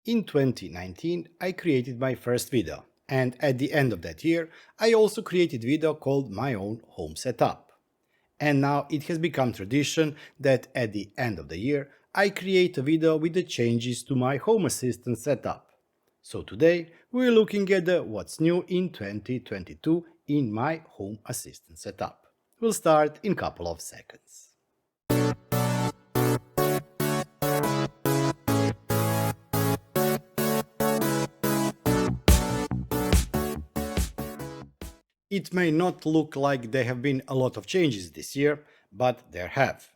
In 2019, I created my first video, and at the end of that year, I also created a video called My Own Home Setup. And now it has become tradition that at the end of the year, I create a video with the changes to my Home Assistant setup. So today, we're looking at what's new in 2022 in my Home Assistant setup. We'll start in a couple of seconds. It may not look like there have been a lot of changes this year, but there have.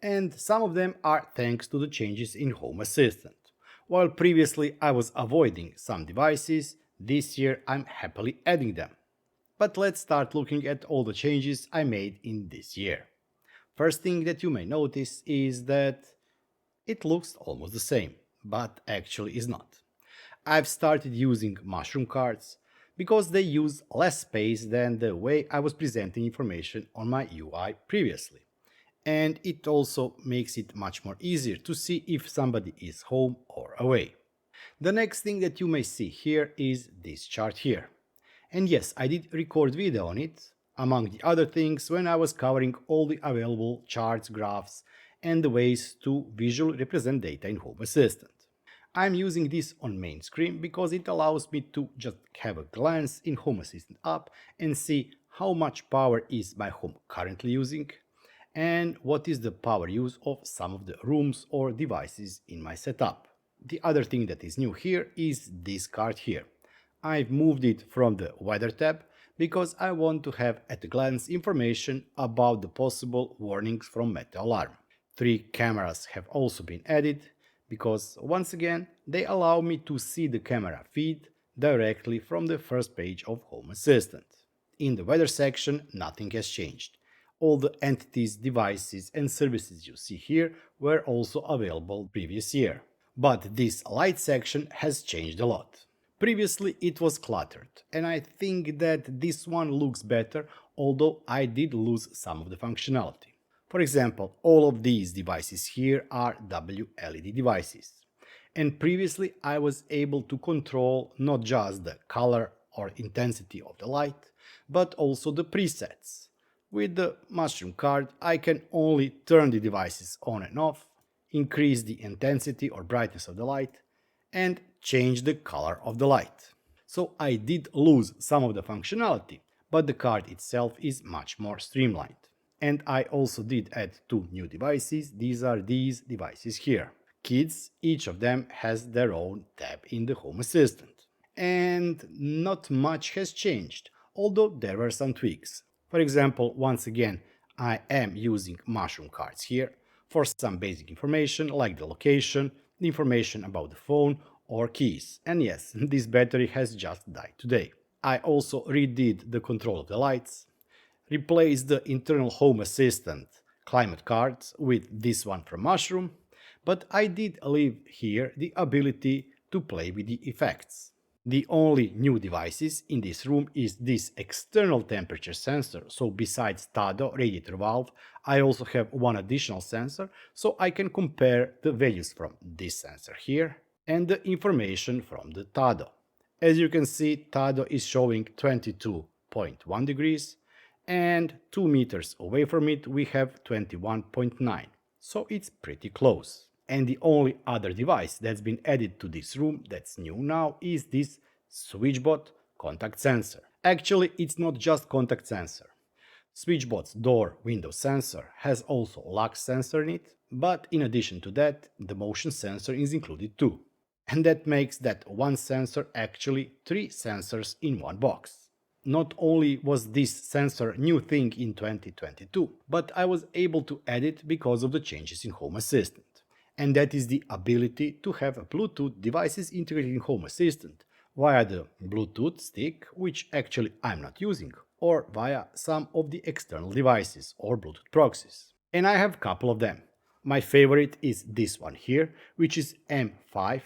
And some of them are thanks to the changes in Home Assistant. While previously I was avoiding some devices, this year I'm happily adding them. But let's start looking at all the changes I made in this year. First thing that you may notice is that it looks almost the same, but actually is not. I've started using mushroom cards because they use less space than the way I was presenting information on my UI previously. And it also makes it much more easier to see if somebody is home or away. The next thing that you may see here is this chart here. And yes, I did record video on it, among the other things when I was covering all the available charts, graphs, and the ways to visually represent data in Home Assistant. I'm using this on main screen because it allows me to just have a glance in Home Assistant app and see how much power is my home currently using and what is the power use of some of the rooms or devices in my setup. The other thing that is new here is this card here. I've moved it from the weather tab because I want to have at a glance information about the possible warnings from Meteo Alarm. 3 cameras have also been added because once again they allow me to see the camera feed directly from the first page of Home Assistant. In the weather section, nothing has changed. All the entities, devices and services you see here were also available previous year. But this light section has changed a lot. Previously it was cluttered, and I think that this one looks better, although I did lose some of the functionality. For example, all of these devices here are WLED devices. And previously I was able to control not just the color or intensity of the light, but also the presets. With the mushroom card, I can only turn the devices on and off, increase the intensity or brightness of the light, and change the color of the light. So I did lose some of the functionality, but the card itself is much more streamlined. And I also did add 2 new devices. These are these devices here. Kids, each of them has their own tab in the Home Assistant. And not much has changed, although there were some tweaks. For example, once again, I am using mushroom cards here for some basic information like the location, the information about the phone or keys. And yes, this battery has just died today. I also redid the control of the lights, replaced the internal Home Assistant climate cards with this one from Mushroom, but I did leave here the ability to play with the effects. The only new devices in this room is this external temperature sensor, so besides TADO radiator valve, I also have one additional sensor, so I can compare the values from this sensor here and the information from the TADO. As you can see, TADO is showing 22.1 degrees, and 2 meters away from it we have 21.9, so it's pretty close. And the only other device that's been added to this room that's new now is this SwitchBot contact sensor. Actually, it's not just contact sensor. SwitchBot's door window sensor has also lux sensor in it, but in addition to that, the motion sensor is included too. And that makes that one sensor actually 3 sensors in one box. Not only was this sensor new thing in 2022, but I was able to add it because of the changes in Home Assistant. And that is the ability to have Bluetooth devices integrated in Home Assistant via the Bluetooth stick, which actually I'm not using, or via some of the external devices or Bluetooth proxies. And I have a couple of them. My favorite is this one here, which is M5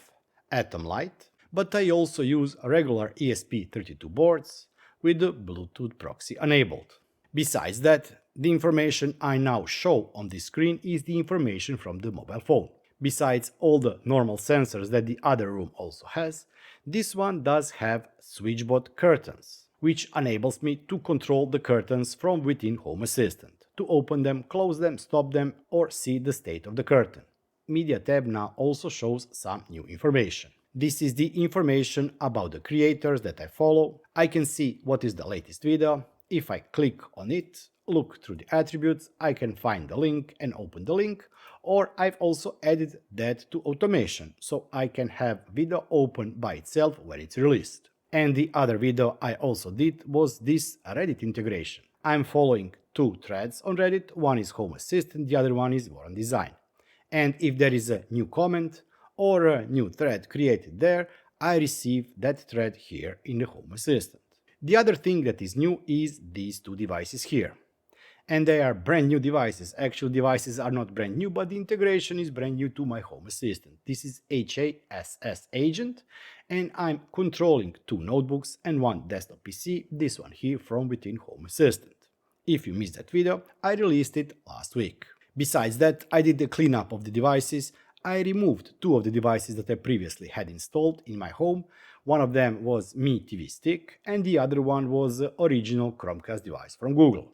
Atom Light, but I also use regular ESP32 boards with the Bluetooth proxy enabled. Besides that, the information I now show on this screen is the information from the mobile phone. Besides all the normal sensors that the other room also has, this one does have switchbot curtains, which enables me to control the curtains from within Home Assistant, to open them, close them, stop them, or see the state of the curtain. Media tab now also shows some new information. This is the information about the creators that I follow. I can see what is the latest video. If I click on it, look through the attributes, I can find the link and open the link, or I've also added that to automation, so I can have video open by itself when it's released. And the other video I also did was this Reddit integration. I'm following two threads on Reddit, one is Home Assistant, the other one is War on Design. And if there is a new comment or a new thread created there, I receive that thread here in the Home Assistant. The other thing that is new is these two devices here. And they are brand new devices. Actual devices are not brand new, but the integration is brand new to my Home Assistant. This is HASS agent, and I'm controlling two notebooks and one desktop PC, this one here from within Home Assistant. If you missed that video, I released it last week. Besides that, I did the cleanup of the devices. I removed two of the devices that I previously had installed in my home. One of them was Mi TV Stick and the other one was the original Chromecast device from Google.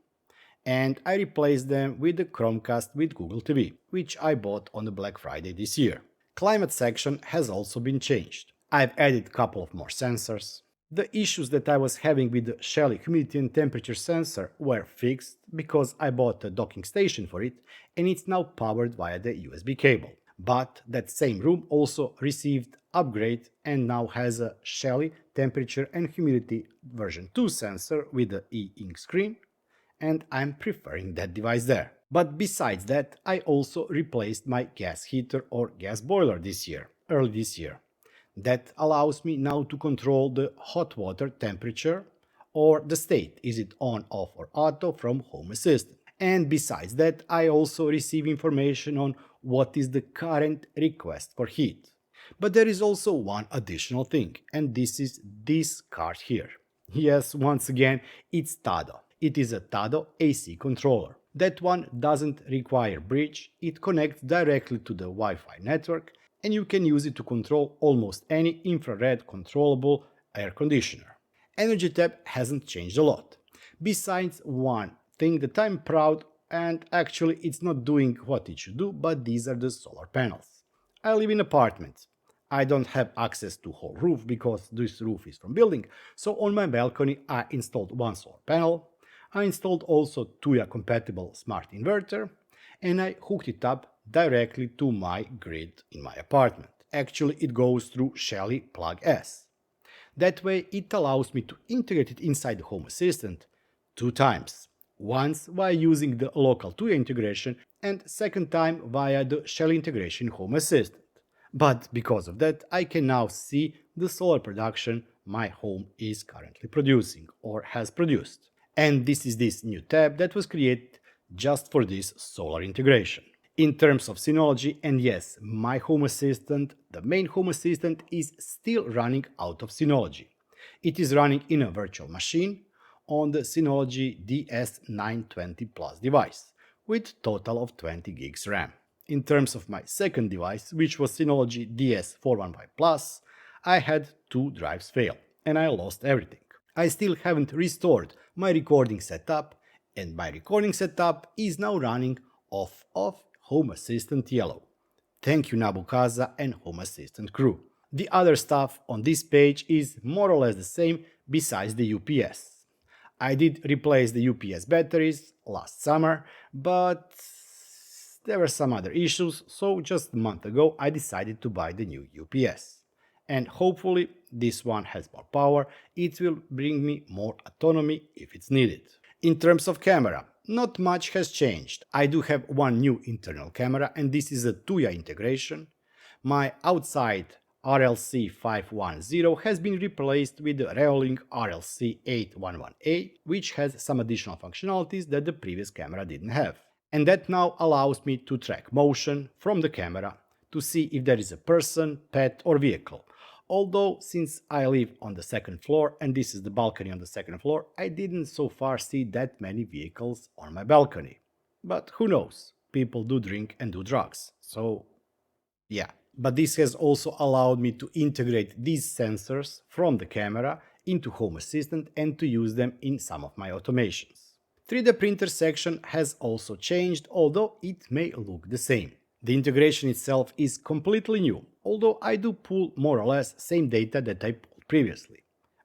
And I replaced them with the Chromecast with Google TV, which I bought on the Black Friday this year. Climate section has also been changed. I've added a couple of more sensors. The issues that I was having with the Shelly humidity and temperature sensor were fixed because I bought a docking station for it and it's now powered via the USB cable. But that same room also received upgrade and now has a Shelly temperature and humidity version 2 sensor with the e-ink screen, and I'm preferring that device there. But besides that, I also replaced my gas heater or gas boiler early this year. That allows me now to control the hot water temperature or the state, is it on, off or auto from Home Assistant. And besides that, I also receive information on what is the current request for heat. But there is also one additional thing, and this is this card here. Yes, once again, it's Tado. It is a Tado AC controller. That one doesn't require bridge, it connects directly to the Wi-Fi network, and you can use it to control almost any infrared controllable air conditioner. Energy tab hasn't changed a lot. Besides one thing that I'm proud, and actually it's not doing what it should do, but these are the solar panels. I live in apartments. I don't have access to whole roof because this roof is from building, so on my balcony I installed one solar panel. I installed also Tuya compatible smart inverter, and I hooked it up directly to my grid in my apartment. Actually, it goes through Shelly Plug S. That way it allows me to integrate it inside the Home Assistant two times. Once via using the local Tuya integration and second time via the Shelly integration in Home Assistant. But because of that, I can now see the solar production my home is currently producing or has produced. And this is this new tab that was created just for this solar integration. In terms of Synology, and yes, my Home Assistant, the main Home Assistant is still running out of Synology. It is running in a virtual machine on the Synology DS920 Plus device with total of 20 gigs RAM. In terms of my second device, which was Synology DS415 Plus, I had two drives fail and I lost everything. I still haven't restored my recording setup, and my recording setup is now running off of Home Assistant Yellow. Thank you Nabukaza and Home Assistant crew. The other stuff on this page is more or less the same besides the UPS. I did replace the UPS batteries last summer, but there were some other issues, so just a month ago I decided to buy the new UPS. And hopefully this one has more power, it will bring me more autonomy if it's needed. In terms of camera, not much has changed. I do have one new internal camera and this is a Tuya integration. My outside RLC 510 has been replaced with the Reolink RLC 811A, which has some additional functionalities that the previous camera didn't have. And that now allows me to track motion from the camera to see if there is a person, pet or vehicle. Although since I live on the second floor and this is the balcony on the second floor, I didn't so far see that many vehicles on my balcony. But who knows, people do drink and do drugs, so Yeah, but this has also allowed me to integrate these sensors from the camera into Home Assistant and to use them in some of my automations. 3D printer section has also changed, although it may look the same. The integration itself is completely new, although I do pull more or less same data that I pulled previously.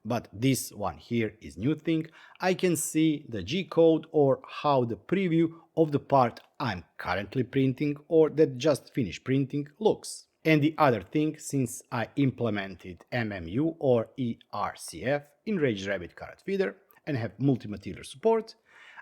But this one here is new thing. I can see the G code or how the preview of the part I'm currently printing or that just finished printing looks. And the other thing, since I implemented MMU or ERCF in Rage Rabbit card feeder and have multi-material support,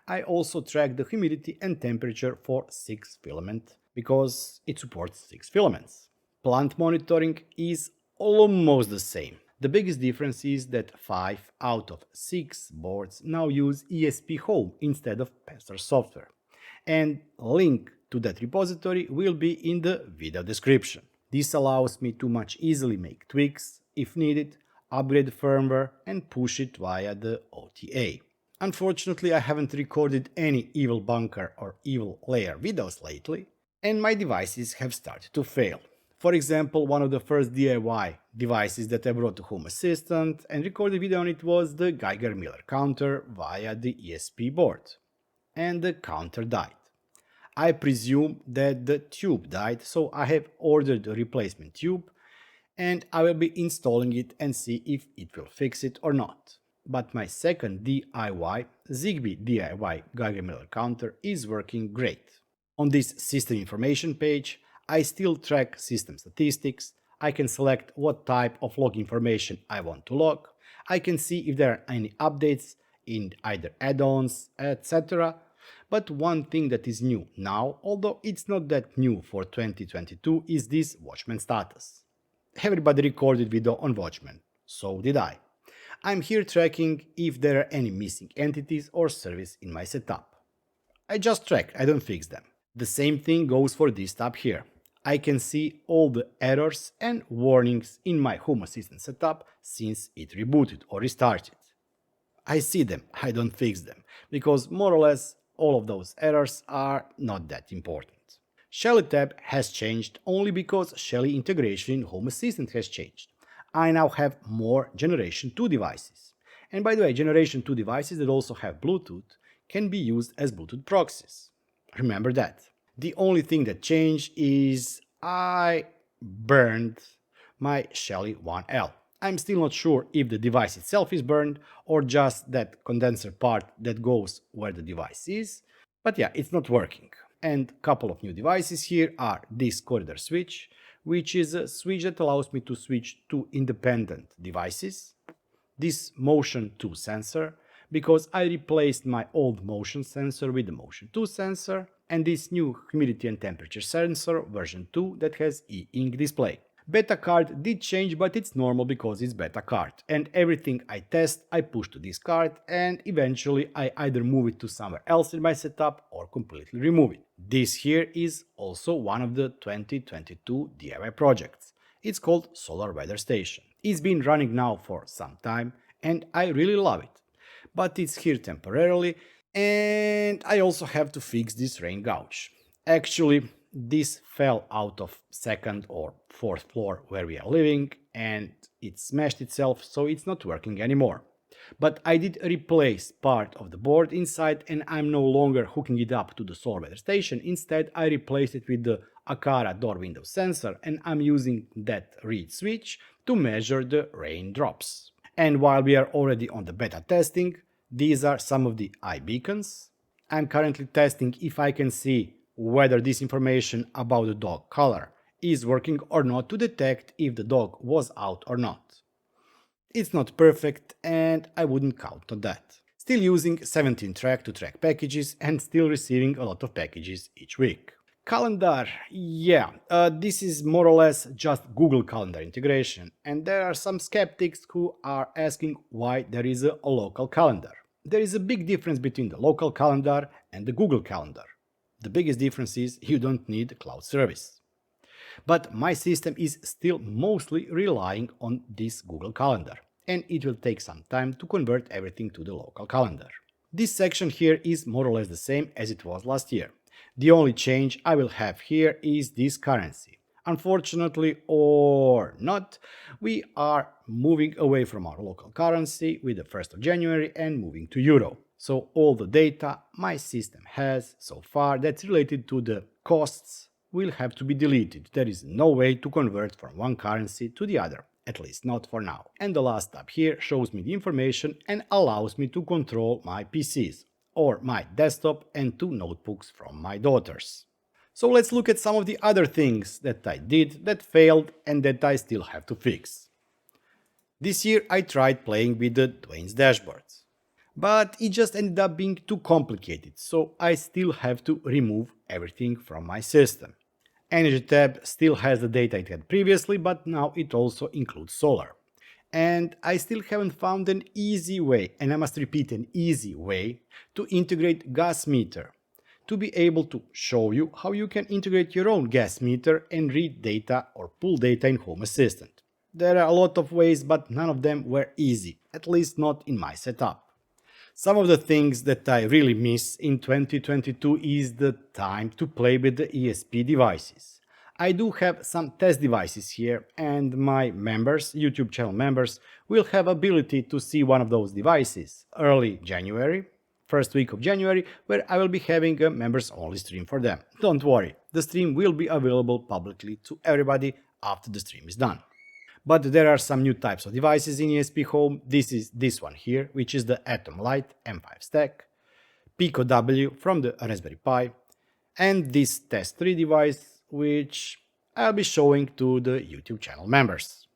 I also track the humidity and temperature for 6 filament because it supports 6 filaments. Plant monitoring is almost the same. The biggest difference is that 5 out of 6 boards now use ESP Home instead of Pester software. And link to that repository will be in the video description. This allows me to much easily make tweaks if needed, upgrade the firmware and push it via the OTA. Unfortunately, I haven't recorded any Evil Bunker or Evil Layer videos lately, and my devices have started to fail. For example, one of the first DIY devices that I brought to Home Assistant and recorded video on it was the Geiger-Miller counter via the ESP board. And the counter died. I presume that the tube died, so I have ordered a replacement tube and I will be installing it and see if it will fix it or not. But my second DIY, Zigbee DIY Geiger-Miller counter is working great. On this system information page, I still track system statistics, I can select what type of log information I want to log, I can see if there are any updates in either add-ons, etc. But one thing that is new now, although it's not that new for 2022, is this Watchman status. Everybody recorded video on Watchman, so did I. I'm here tracking if there are any missing entities or service in my setup. I just track, I don't fix them. The same thing goes for this tab here. I can see all the errors and warnings in my Home Assistant setup since it rebooted or restarted. I see them, I don't fix them, because more or less all of those errors are not that important. Shelly tab has changed only because Shelly integration in Home Assistant has changed. I now have more Generation 2 devices. And by the way, Generation 2 devices that also have Bluetooth can be used as Bluetooth proxies. Remember that. The only thing that changed is I burned my Shelly 1L. I'm still not sure if the device itself is burned or just that condenser part that goes where the device is. But yeah, it's not working. And a couple of new devices here are this corridor switch, which is a switch that allows me to switch to independent devices. This Motion 2 sensor, because I replaced my old motion sensor with the Motion 2 sensor, and this new humidity and temperature sensor version 2 that has e-ink display. Beta card did change, but it's normal because it's beta card, and everything I test I push to this card and eventually I either move it to somewhere else in my setup or completely remove it. This here is also one of the 2022 DIY projects. It's called Solar Weather Station. It's been running now for some time and I really love it. But it's here temporarily and I also have to fix this rain gouge. Actually, this fell out of second or fourth floor where we are living and it smashed itself, so it's not working anymore. But I did replace part of the board inside and I'm no longer hooking it up to the solar weather station. Instead, I replaced it with the Aqara door window sensor and I'm using that reed switch to measure the raindrops. And while we are already on the beta testing, these are some of the eye beacons. I'm currently testing if I can see whether this information about the dog color is working or not to detect if the dog was out or not. It's not perfect and I wouldn't count on that. Still using 17 track to track packages and still receiving a lot of packages each week. Calendar, yeah, this is more or less just Google Calendar integration, and there are some skeptics who are asking why there is a local calendar. There is a big difference between the local calendar and the Google Calendar. The biggest difference is you don't need cloud service. But my system is still mostly relying on this Google Calendar, and it will take some time to convert everything to the local calendar. This section here is more or less the same as it was last year. The only change I will have here is this currency. Unfortunately or not, we are moving away from our local currency with the 1st of January and moving to euro. So all the data my system has so far that's related to the costs will have to be deleted. There is no way to convert from one currency to the other, at least not for now. And the last tab here shows me the information and allows me to control my PCs, or my desktop and 2 notebooks from my daughters. So let's look at some of the other things that I did that failed and that I still have to fix. This year I tried playing with the Dwayne's dashboards, but it just ended up being too complicated, so I still have to remove everything from my system. Energy tab still has the data it had previously, but now it also includes solar. And I still haven't found an easy way, and I must repeat, an easy way to integrate gas meter, to be able to show you how you can integrate your own gas meter and read data or pull data in Home Assistant. There are a lot of ways, but none of them were easy, at least not in my setup. Some of the things that I really miss in 2022 is the time to play with the ESP devices. I do have some test devices here, and my members, YouTube channel members, will have ability to see one of those devices early January, first week of January, where I will be having a members only stream for them. Don't worry, the stream will be available publicly to everybody after the stream is done. But there are some new types of devices in ESP Home. This is this one here, which is the Atom Lite M5 stack, Pico W from the Raspberry Pi, and this Test 3 device, which I'll be showing to the YouTube channel members.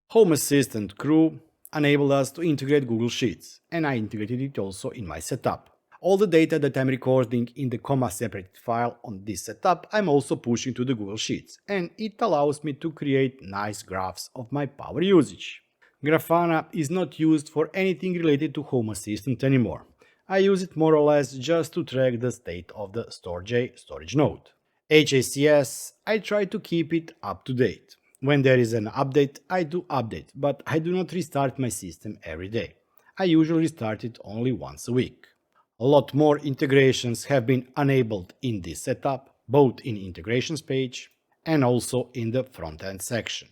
Home Assistant Crew enabled us to integrate Google Sheets, and I integrated it also in my setup. All the data that I'm recording in the comma-separated file on this setup, I'm also pushing to the Google Sheets, and it allows me to create nice graphs of my power usage. Grafana is not used for anything related to Home Assistant anymore. I use it more or less just to track the state of the Storj storage node. HACS, I try to keep it up to date. When there is an update, I do update, but I do not restart my system every day. I usually restart it only once a week. A lot more integrations have been enabled in this setup, both in integrations page and also in the front-end section.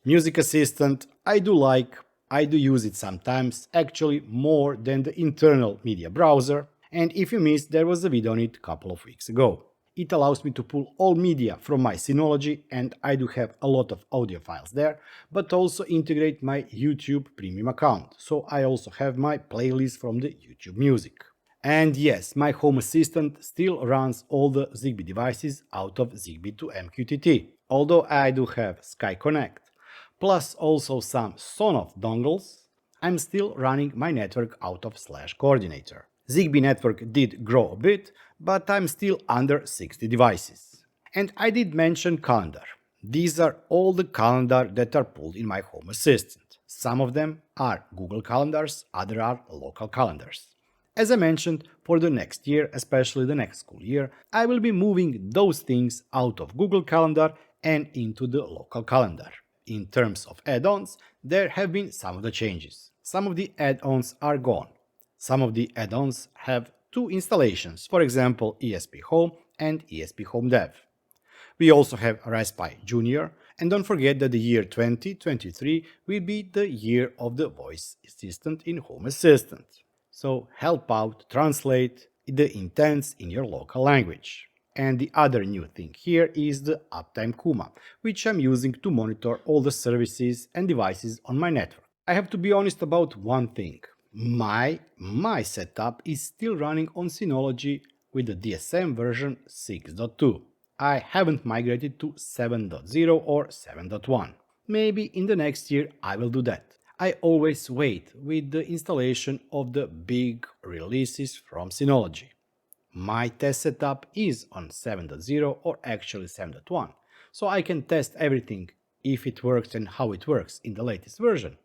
Music Assistant, I do use it sometimes, actually more than the internal media browser, and if you missed, there was a video on it a couple of weeks ago. It allows me to pull all media from my Synology, and I do have a lot of audio files there, but also integrate my YouTube Premium account, so I also have my playlist from the YouTube Music. And yes, my Home Assistant still runs all the Zigbee devices out of Zigbee to MQTT, although I do have Sky Connect, plus also some Sonoff dongles. I'm still running my network out of /coordinator. Zigbee network did grow a bit, but I'm still under 60 devices. And I did mention calendar. These are all the calendar that are pulled in my Home Assistant. Some of them are Google calendars, others are local calendars. As I mentioned, for the next year, especially the next school year, I will be moving those things out of Google Calendar and into the local calendar. In terms of add-ons, there have been some of the changes. Some of the add-ons are gone. Some of the add-ons have 2 installations, for example ESP Home and ESP Home Dev. We also have Raspberry Junior, and don't forget that the year 2023 will be the year of the voice assistant in Home Assistant. So help out translate the intents in your local language. And the other new thing here is the Uptime Kuma, which I'm using to monitor all the services and devices on my network. I have to be honest about one thing. My setup is still running on Synology with the DSM version 6.2. I haven't migrated to 7.0 or 7.1. Maybe in the next year I will do that. I always wait with the installation of the big releases from Synology. My test setup is on 7.0 or actually 7.1, so I can test everything if it works and how it works in the latest version,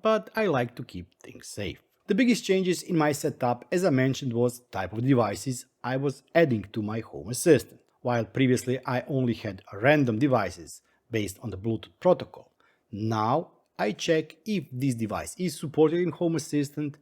but I like to keep things safe. The biggest changes in my setup, as I mentioned, was type of devices I was adding to my Home Assistant. While previously I only had random devices based on the Bluetooth protocol, now I check if this device is supported in Home Assistant,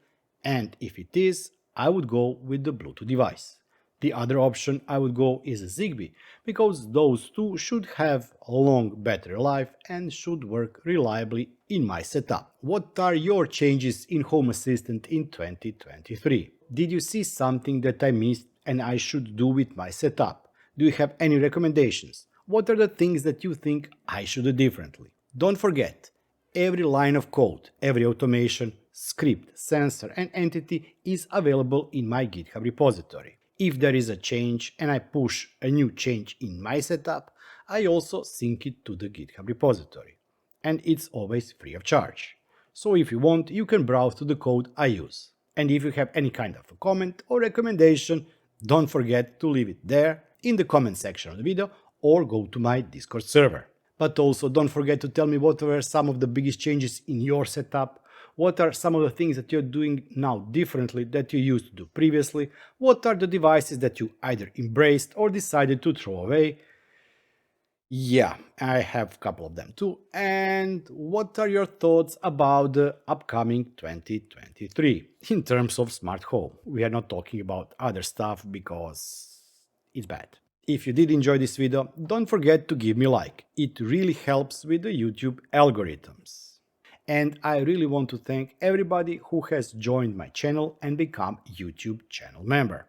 and if it is, I would go with the Bluetooth device. The other option I would go is Zigbee, because those two should have a long battery life and should work reliably in my setup. What are your changes in Home Assistant in 2023? Did you see something that I missed and I should do with my setup? Do you have any recommendations? What are the things that you think I should do differently? Don't forget, every line of code, every automation, script, sensor, and entity is available in my GitHub repository. If there is a change and I push a new change in my setup, I also sync it to the GitHub repository. And it's always free of charge. So if you want, you can browse to the code I use. And if you have any kind of a comment or recommendation, don't forget to leave it there in the comment section of the video or go to my Discord server. But also don't forget to tell me what were some of the biggest changes in your setup. What are some of the things that you're doing now differently that you used to do previously? What are the devices that you either embraced or decided to throw away? Yeah, I have a couple of them too. And what are your thoughts about the upcoming 2023 in terms of smart home? We are not talking about other stuff because it's bad. If you did enjoy this video, don't forget to give me a like. It really helps with the YouTube algorithms. And I really want to thank everybody who has joined my channel and become YouTube channel member.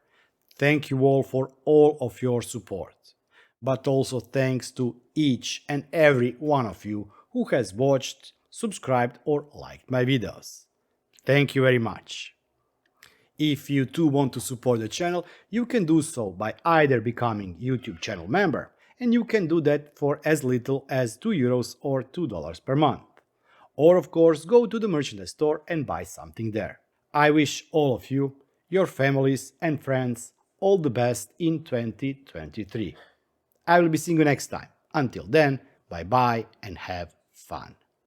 Thank you all for all of your support. But also thanks to each and every one of you who has watched, subscribed or liked my videos. Thank you very much. If you too want to support the channel, you can do so by either becoming YouTube channel member, and you can do that for as little as €2 or $2 per month. Or of course go to the merchandise store and buy something there. I wish all of you, your families and friends all the best in 2023. I will be seeing you next time. Until then, bye bye and have fun.